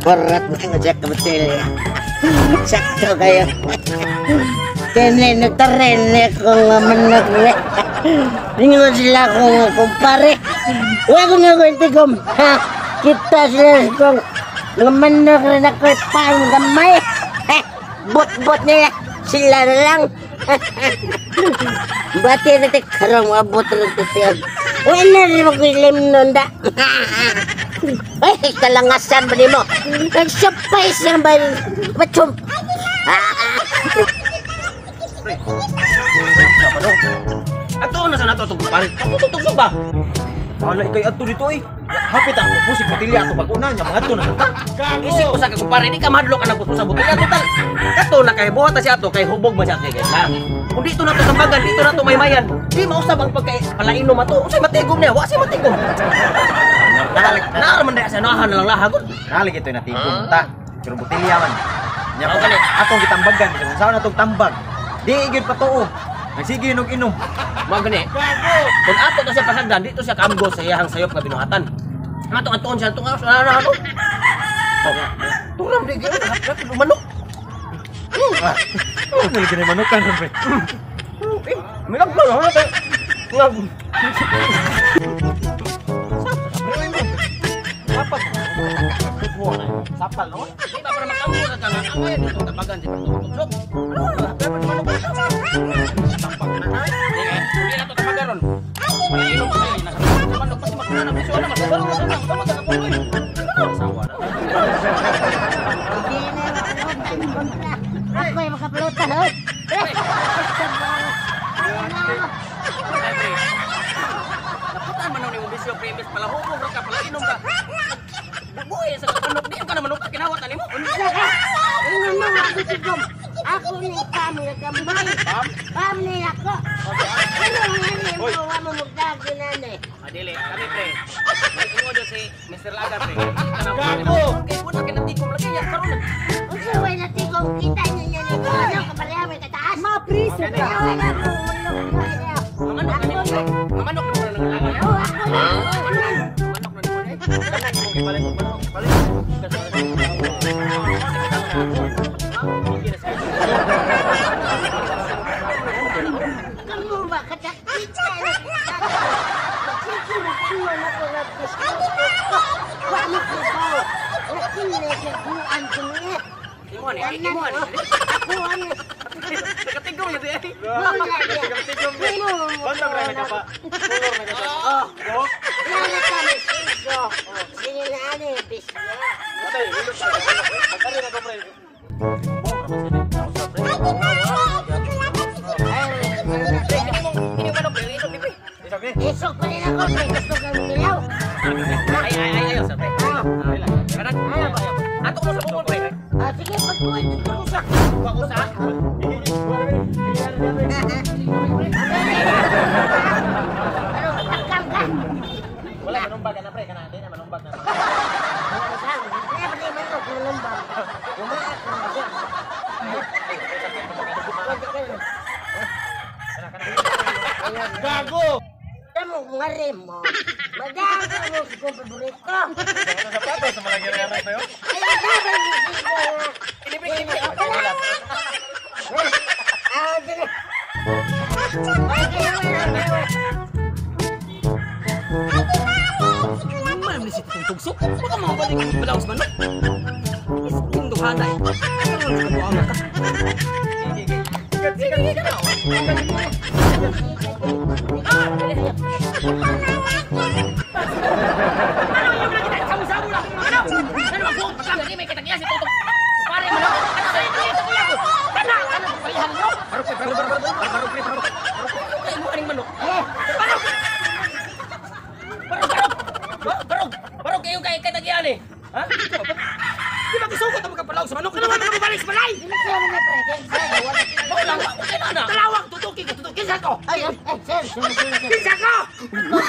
Berat ngajak ke betul ya. Sakto kayo. Kene terene ko nga manok re. Ringo sila ko nga kumpare. Wag ko nga kwentikom. Kita sila ko nga manok rin ako pang gamay. Bot-bot nila sila na lang. Bati natin karong abot rin siya. Wala rin mag-ilim nun da. Ay, kalangasan ba di mo? Nagsapay siya ba? Machum. Ato na sa nato itong parit. Ako tutugtog ba? Wala ikay ato dito eh. Hapit ang musik batilya ato pag-una niya. Mga ato na sa isip ko sa kumpare. Di ka mahadlo ka na gusto sa butilya. Total. Kato na kay buhat na siya ato. Kay hubog ba siya kay lang. Kung dito na to sambagan, dito na to maymayan. Di mausap ang pagka-palainom ato. Usay matigom niya. Wasi matigom. Naaraman dahil sa nahan na lang lahagon. Nalig ito yung natigong ta. Pero butilya man. Nya ko gani atong gitambagan kung saan atong tambag. Di gyud patuo. Nagsige inom-inom. Mga gani. Kung ato na siya pasagdan, dito siya kamgo sa iyahang sayop nga binuhatan. Matong-atoon siya itong ano. Tulam di gano'n. Hapit yung manok. Nalig na manukan pre. May nagman ha. Sapal no? Di ba para makambo ka nga ako yan itong tabagan si Pagtutok. Pero di manok ko. Tampak na ha. Hindi na ito tabagan ron. Malainom ko kayo. Nasa manok pati magkanap. Di siya naman. Sarang na sarang. Sama ka kapuloy. Sawa na. Ako ay makapulutan, hoy. Naputan man ni mo bisyo premis pala hubog ka pala inom ka. Buhay sa kanok di ka naman utak kinawat ani mo. Ingon mo ako sigom. Ako ni kami nagambay. Kami ako. Ano nga mo mo magdagi nani. Adili, kami pre. May ingon si Mr. Laga pre. Gago. Kay wala ka natikom lagi ya karon. Unsa way natigom kita niya ni ano kapareha may kataas. Ma-priso ka. Manok na mo nang laga. Oh, ako na. Manok na mo. Kanang mo gibalik mo balik. Kamu ba kadak kita. Siguro na ko na gusto. Wa mo ko. Nakile ka buan ko ni. Imuan eh, imuan. Buan. Nakatigom yun eh. Tigom ni. Bantang ra na pa. Pulor na ka. Oh. Yan kami sigo. Sige na ani bisyo. Patay, hilot sa. Pagkari na ko pre. Isok pa rin ako, may gusto kang dilaw. Ay, sabi. Kanan, ato mo sa bukol pre. Sige, pagkuhin dito ko sa. Wag ko sa. Ano, matakam ka? Wala manumbag na pre, kana di na manumbag na. Kaya pati manok, malumbang. Umaak na siya. Gago! Tamo mga rim mo. Madaga mo sa kong paborito. Sapatos sa mga gere-gere pa yun. Ay, daban mo sigo. Ilibig. Ah, dili. Malam ni si Tutong Tugsok. Baka mga balik yung balaw sa manok. Isking duhanay. Ano ang kabuangan ka? Sige. Barog kayo kay tagian eh. Ha? Di ba gusto ko ta magkapalaw sa manok? Ano naman balik sa balay? Dili siya mo na pre. Wala ko kay na. Talawag tutukin sa ko. Ay, sir. Kinsa ko. No.